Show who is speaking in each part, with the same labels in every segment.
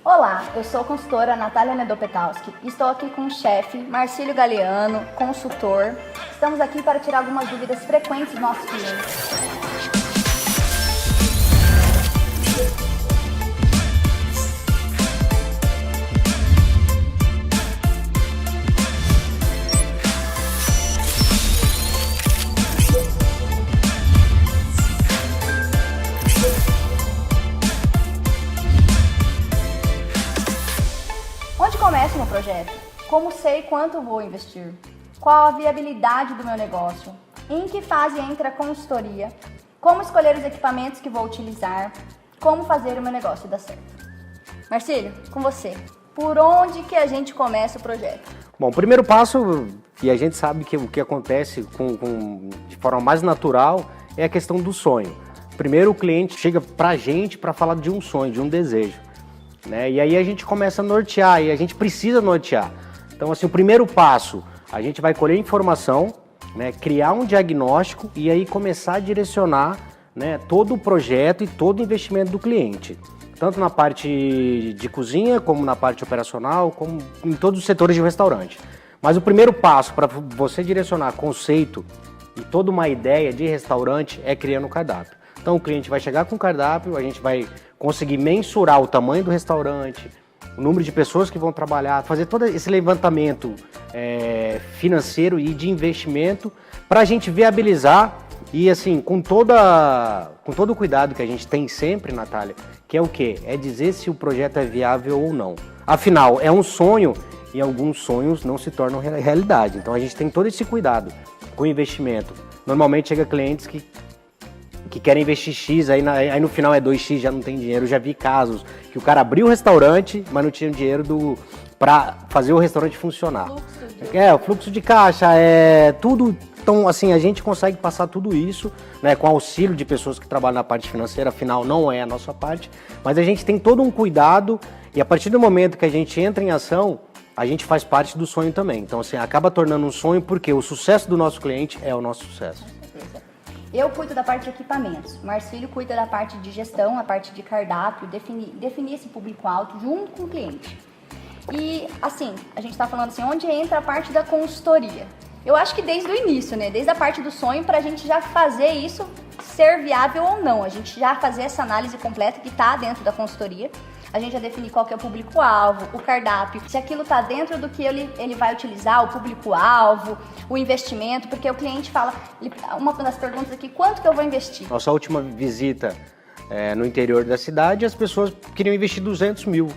Speaker 1: Olá, eu sou a consultora Natália Nedopetowski e estou aqui com o chefe Marcílio Galeano, consultor. Estamos aqui para tirar algumas dúvidas frequentes dos nossos clientes. Onde começa o meu projeto? Como sei quanto vou investir? Qual a viabilidade do meu negócio? Em que fase entra a consultoria? Como escolher os equipamentos que vou utilizar? Como fazer o meu negócio dar certo? Marcílio, com você. Por onde que a gente começa o projeto?
Speaker 2: Bom, o primeiro passo, e a gente sabe que o que acontece de forma mais natural, é a questão do sonho. Primeiro o cliente chega pra gente para falar de um sonho, de um desejo. Né? E aí a gente começa a nortear, e a gente precisa nortear. Então, assim, o primeiro passo, a gente vai colher informação, né, criar um diagnóstico e aí começar a direcionar, né, todo o projeto e todo o investimento do cliente. Tanto na parte de cozinha, como na parte operacional, como em todos os setores de um restaurante. Mas o primeiro passo para você direcionar conceito e toda uma ideia de restaurante é criando o cardápio. Então o cliente vai chegar com o cardápio, a gente vai conseguir mensurar o tamanho do restaurante, o número de pessoas que vão trabalhar, fazer todo esse levantamento financeiro e de investimento para a gente viabilizar e assim, com todo o cuidado que a gente tem sempre, Natália, que é o quê? É dizer se o projeto é viável ou não. Afinal, é um sonho e alguns sonhos não se tornam realidade. Então a gente tem todo esse cuidado com o investimento. Normalmente chega clientes que querem investir X, aí no final é 2X, já não tem dinheiro. Eu já vi casos que o cara abriu o restaurante, mas não tinha dinheiro para fazer o restaurante funcionar. O fluxo de caixa, tudo. Então, assim, a gente consegue passar tudo isso, né, com auxílio de pessoas que trabalham na parte financeira, afinal não é a nossa parte, mas a gente tem todo um cuidado e a partir do momento que a gente entra em ação, a gente faz parte do sonho também. Então, assim, acaba tornando um sonho porque o sucesso do nosso cliente é o nosso sucesso.
Speaker 1: Eu cuido da parte de equipamentos, Marcílio cuida da parte de gestão, a parte de cardápio, definir esse público-alvo junto com o cliente. E assim, a gente está falando assim, onde entra a parte da consultoria? Eu acho que desde o início, né? Desde a parte do sonho, para a gente já fazer isso ser viável ou não. A gente já fazer essa análise completa que está dentro da consultoria. A gente já definir qual que é o público-alvo, o cardápio, se aquilo está dentro do que ele vai utilizar, o público-alvo, o investimento, porque o cliente fala, uma das perguntas aqui, quanto que eu vou investir?
Speaker 2: Nossa última visita no interior da cidade, as pessoas queriam investir 200 mil.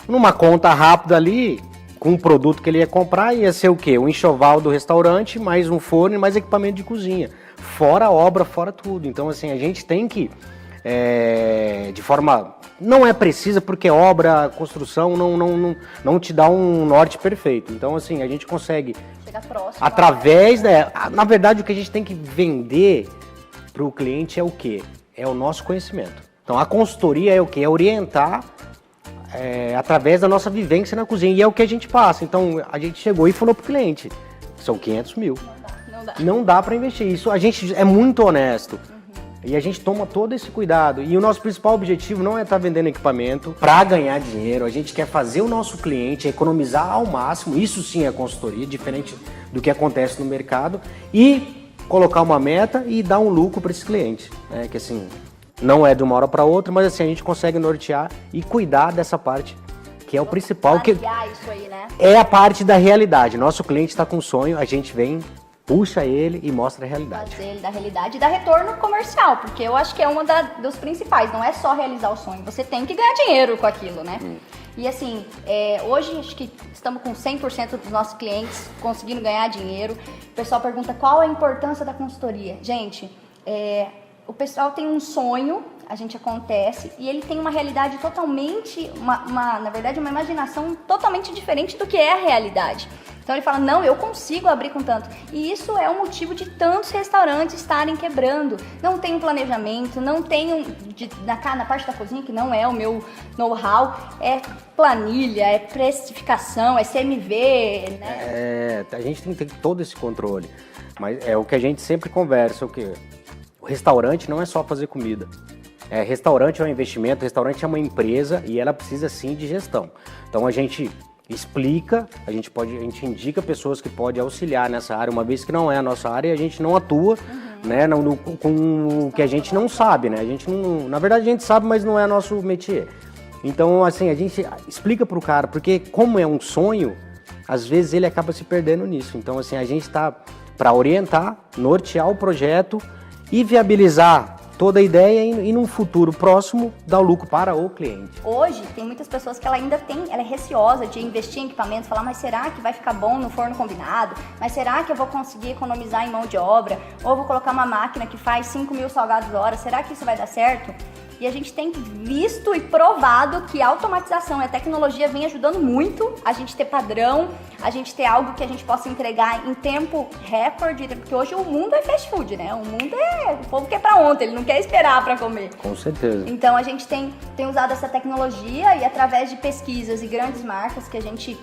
Speaker 2: Numa conta rápida ali, com o produto que ele ia comprar, ia ser o quê? O enxoval do restaurante, mais um forno e mais equipamento de cozinha. Fora a obra, fora tudo. Então, assim, a gente tem que, de forma... Não é precisa, porque obra, construção não te dá um norte perfeito. Então, assim, a gente consegue...
Speaker 1: Chegar próximo.
Speaker 2: Através... na verdade, o que a gente tem que vender para o cliente é o quê? É o nosso conhecimento. Então, a consultoria é o quê? É orientar através da nossa vivência na cozinha. E é o que a gente passa. Então, a gente chegou e falou para o cliente, são 500 mil. Não dá para investir. Isso a gente é muito honesto. E a gente toma todo esse cuidado. E o nosso principal objetivo não é estar vendendo equipamento para ganhar dinheiro. A gente quer fazer o nosso cliente economizar ao máximo. Isso sim é consultoria, diferente do que acontece no mercado. E colocar uma meta e dar um lucro para esse cliente. Né? Que assim, não é de uma hora para outra, mas assim, a gente consegue nortear e cuidar dessa parte, que é o principal.
Speaker 1: Isso aí, né?
Speaker 2: É a parte da realidade. Nosso cliente está com sonho, a gente vem... puxa ele e mostra a realidade.
Speaker 1: Fazer ele da realidade e dar retorno comercial, porque eu acho que é uma dos principais, não é só realizar o sonho, você tem que ganhar dinheiro com aquilo, né? E assim, hoje acho que estamos com 100% dos nossos clientes conseguindo ganhar dinheiro. O pessoal pergunta qual a importância da consultoria. Gente, o pessoal tem um sonho, a gente acontece, e ele tem uma realidade totalmente, na verdade, uma imaginação totalmente diferente do que é a realidade. Então ele fala, não, eu consigo abrir com tanto. E isso é o motivo de tantos restaurantes estarem quebrando. Não tem um planejamento, não tem na parte da cozinha, que não é o meu know-how, é planilha, é precificação, é CMV, né?
Speaker 2: A gente tem que ter todo esse controle. Mas é o que a gente sempre conversa, o quê? O restaurante não é só fazer comida. Restaurante é um investimento, restaurante é uma empresa e ela precisa sim de gestão. Então a gente explica, a gente indica pessoas que podem auxiliar nessa área, uma vez que não é a nossa área e a gente não atua, né, com o que a gente não sabe, né? A gente não, na verdade a gente sabe, mas não é nosso métier. Então, assim, a gente explica pro cara, porque como é um sonho, às vezes ele acaba se perdendo nisso. Então, assim, a gente está para orientar, nortear o projeto e viabilizar toda a ideia e num futuro próximo dar o lucro para o cliente.
Speaker 1: Hoje, tem muitas pessoas que ela é receosa de investir em equipamentos, falar, mas será que vai ficar bom no forno combinado? Mas será que eu vou conseguir economizar em mão de obra? Ou vou colocar uma máquina que faz 5.000 salgados hora? Será que isso vai dar certo? E a gente tem visto e provado que a automatização e a tecnologia vem ajudando muito a gente ter padrão, a gente ter algo que a gente possa entregar em tempo recorde, porque hoje o mundo é fast food, né? O mundo o povo quer pra ontem, ele não quer esperar pra comer.
Speaker 2: Com certeza.
Speaker 1: Então a gente tem usado essa tecnologia e através de pesquisas e grandes marcas que a gente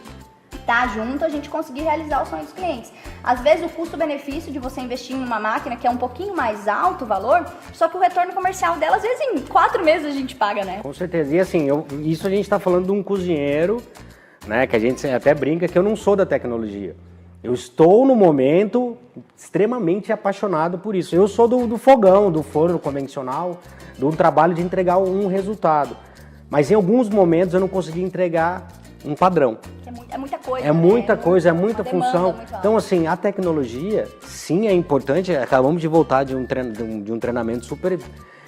Speaker 1: tá junto, a gente conseguir realizar o sonho dos clientes. Às vezes o custo-benefício de você investir em uma máquina que é um pouquinho mais alto o valor, só que o retorno comercial dela, às vezes em 4 meses a gente paga, né?
Speaker 2: Com certeza. E assim, isso a gente tá falando de um cozinheiro, né, que a gente até brinca que eu não sou da tecnologia. Eu estou no momento extremamente apaixonado por isso. Eu sou do fogão, do forno convencional, do trabalho de entregar um resultado. Mas em alguns momentos eu não consegui entregar um padrão.
Speaker 1: É muita coisa.
Speaker 2: É muita
Speaker 1: né?
Speaker 2: coisa, é muita função.
Speaker 1: Muito
Speaker 2: então, assim, a tecnologia, sim, é importante. Acabamos de voltar de um treinamento super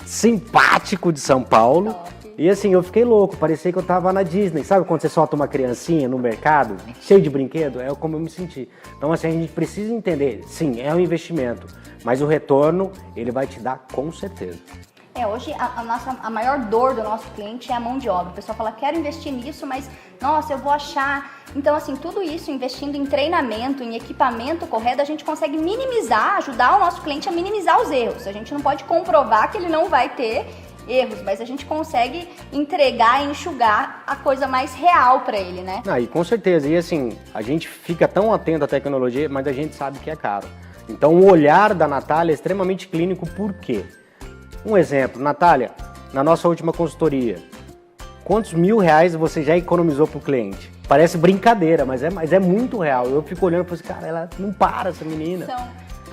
Speaker 2: simpático de São Paulo.
Speaker 1: Top.
Speaker 2: E assim, eu fiquei louco, parecia que eu tava na Disney. Sabe quando você solta uma criancinha no mercado, cheio de brinquedo? É como eu me senti. Então, assim, a gente precisa entender, sim, é um investimento, mas o retorno, ele vai te dar com certeza.
Speaker 1: Hoje a maior dor do nosso cliente é a mão de obra. O pessoal fala, quero investir nisso, mas nossa, eu vou achar. Então, assim, tudo isso investindo em treinamento, em equipamento correto, a gente consegue minimizar, ajudar o nosso cliente a minimizar os erros. A gente não pode comprovar que ele não vai ter erros, mas a gente consegue entregar e enxugar a coisa mais real para ele, né?
Speaker 2: E com certeza. E assim, a gente fica tão atento à tecnologia, mas a gente sabe que é caro. Então, o olhar da Natália é extremamente clínico, por quê? Um exemplo, Natália, na nossa última consultoria, quantos R$1.000 você já economizou para o cliente? Parece brincadeira, mas é muito real. Eu fico olhando e falo assim, cara, ela não para, essa menina.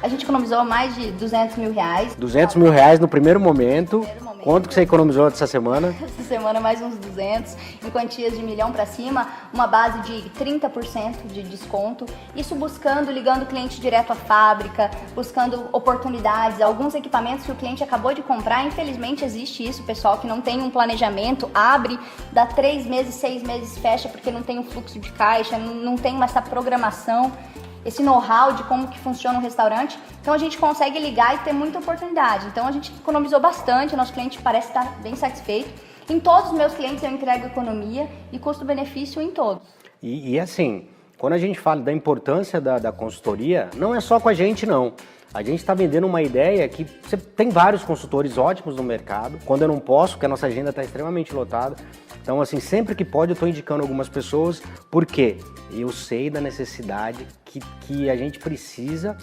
Speaker 1: A gente economizou mais de R$200.000.
Speaker 2: R$200.000 no primeiro momento. Quanto que você economizou essa semana?
Speaker 1: Essa semana mais uns 200, em quantias de 1 milhão para cima, uma base de 30% de desconto. Isso buscando, ligando o cliente direto à fábrica, buscando oportunidades, alguns equipamentos que o cliente acabou de comprar. Infelizmente existe isso, pessoal, que não tem um planejamento, abre, dá 3 meses, 6 meses, fecha porque não tem um fluxo de caixa, não tem essa programação, esse know-how de como que funciona um restaurante. Então a gente consegue ligar e ter muita oportunidade. Então a gente economizou bastante, o nosso cliente parece estar bem satisfeito. Em todos os meus clientes eu entrego economia e custo-benefício em todos.
Speaker 2: E assim, quando a gente fala da importância da consultoria, não é só com a gente não. A gente está vendendo uma ideia que você tem vários consultores ótimos no mercado. Quando eu não posso, porque a nossa agenda está extremamente lotada. Então, assim, sempre que pode eu estou indicando algumas pessoas, porque eu sei da necessidade que a gente precisa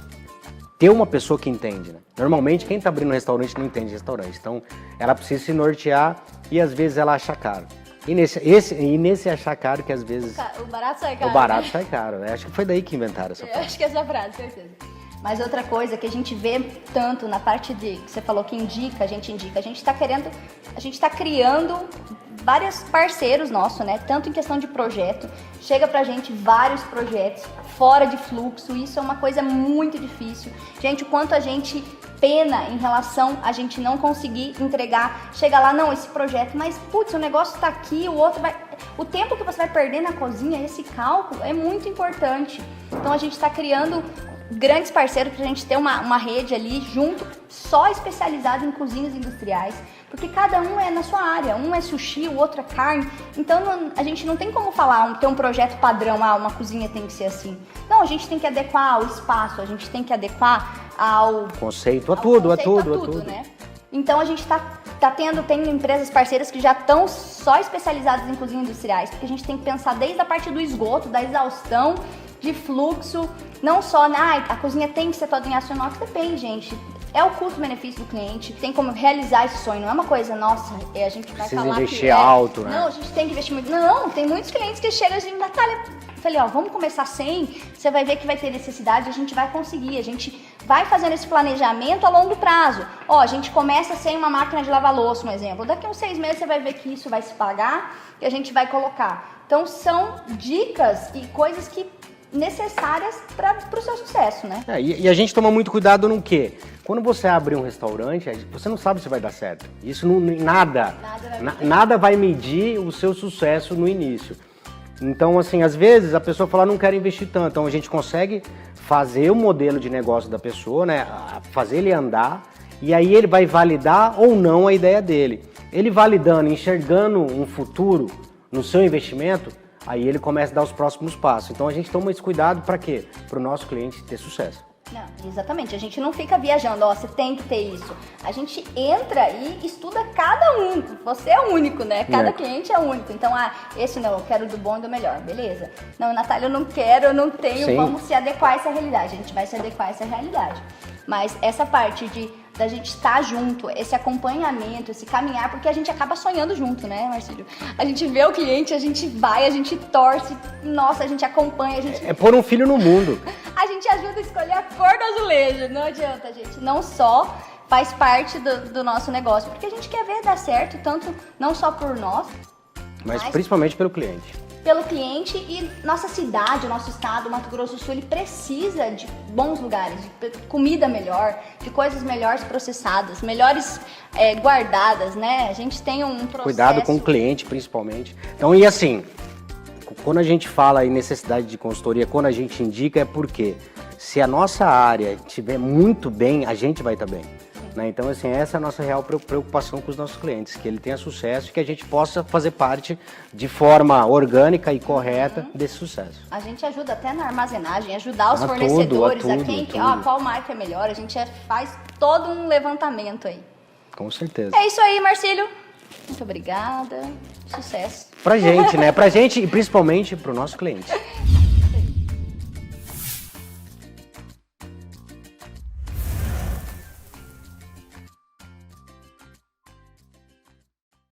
Speaker 2: ter uma pessoa que entende, né? Normalmente, quem está abrindo um restaurante não entende restaurante. Então, ela precisa se nortear e, às vezes, ela acha caro. E nesse achar caro que, às vezes...
Speaker 1: O barato sai caro.
Speaker 2: O barato sai caro, né? Acho que foi daí que inventaram essa frase.
Speaker 1: Acho que é essa frase, certeza. Mas outra coisa que a gente vê tanto na parte de, que você falou que indica, a gente está criando vários parceiros nossos, né? Tanto em questão de projeto, chega pra gente vários projetos fora de fluxo, isso é uma coisa muito difícil. Gente, o quanto a gente pena em relação a gente não conseguir entregar, chega lá, não, esse projeto, mas putz, o negócio tá aqui, o outro vai... O tempo que você vai perder na cozinha, esse cálculo é muito importante. Então a gente está criando grandes parceiros para a gente ter uma rede ali junto, só especializada em cozinhas industriais, porque cada um é na sua área, um é sushi, o outro é carne, então a gente não tem como falar, ter um projeto padrão, uma cozinha tem que ser assim. Não, a gente tem que adequar ao espaço, a gente tem que adequar ao
Speaker 2: conceito, a tudo,
Speaker 1: né? Então a gente tem empresas parceiras que já estão só especializadas em cozinhas industriais, porque a gente tem que pensar desde a parte do esgoto, da exaustão, de fluxo, não só a cozinha tem que ser toda em aço inox, depende, gente. é o custo-benefício do cliente, tem como realizar esse sonho, não é uma coisa, nossa, a gente vai
Speaker 2: Precisa
Speaker 1: falar
Speaker 2: investir
Speaker 1: que
Speaker 2: alto, né?
Speaker 1: Não, a gente tem que investir muito. Não, tem muitos clientes que chegam e dizem, Natália, eu falei, ó, vamos começar sem, você vai ver que vai ter necessidade, a gente vai conseguir, a gente vai fazendo esse planejamento a longo prazo. Ó, a gente começa sem uma máquina de lavar louça, um exemplo. Daqui a uns 6 meses você vai ver que isso vai se pagar e a gente vai colocar. Então são dicas e coisas que necessárias para o seu sucesso, né?
Speaker 2: E a gente toma muito cuidado no quê? Quando você abre um restaurante, você não sabe se vai dar certo. Isso não, nada vai medir o seu sucesso no início. Então, assim, às vezes a pessoa fala, não quero investir tanto. Então a gente consegue fazer o modelo de negócio da pessoa, né? Fazer ele andar, e aí ele vai validar ou não a ideia dele. Ele validando, enxergando um futuro no seu investimento, aí ele começa a dar os próximos passos. Então a gente toma esse cuidado para quê? Para o nosso cliente ter sucesso.
Speaker 1: Não, exatamente, a gente não fica viajando, ó, você tem que ter isso. A gente entra e estuda cada um. Você é único, né? Cada cliente é único. Então, esse não, eu quero do bom e do melhor, beleza. Não, Natália, eu não quero, eu não tenho,
Speaker 2: Sim.
Speaker 1: Vamos se adequar a essa realidade. A gente vai se adequar a essa realidade. Mas essa parte da gente estar junto, esse acompanhamento, esse caminhar, porque a gente acaba sonhando junto, né, Marcílio? A gente vê o cliente, a gente vai, a gente torce, nossa, a gente acompanha, a gente...
Speaker 2: É pôr um filho no mundo.
Speaker 1: A gente ajuda a escolher a cor do azulejo, não adianta, gente. Não só faz parte do nosso negócio, porque a gente quer ver dar certo, tanto não só por nós,
Speaker 2: Mas principalmente pelo cliente.
Speaker 1: Pelo cliente, e nossa cidade, o nosso estado, o Mato Grosso do Sul, ele precisa de bons lugares, de comida melhor, de coisas melhores processadas, melhores guardadas, né? A gente tem um processo...
Speaker 2: Cuidado com o cliente, principalmente. Então, e assim, quando a gente fala em necessidade de consultoria, quando a gente indica, é porque se a nossa área estiver muito bem, a gente vai estar bem. Né? Então, assim, essa é a nossa real preocupação com os nossos clientes, que ele tenha sucesso e que a gente possa fazer parte de forma orgânica e correta desse sucesso.
Speaker 1: A gente ajuda até na armazenagem, ajudar os fornecedores, qual marca é melhor, a gente faz todo um levantamento aí.
Speaker 2: Com certeza.
Speaker 1: É isso aí, Marcílio. Muito obrigada. Sucesso.
Speaker 2: Pra gente, né? Pra gente e principalmente pro nosso cliente.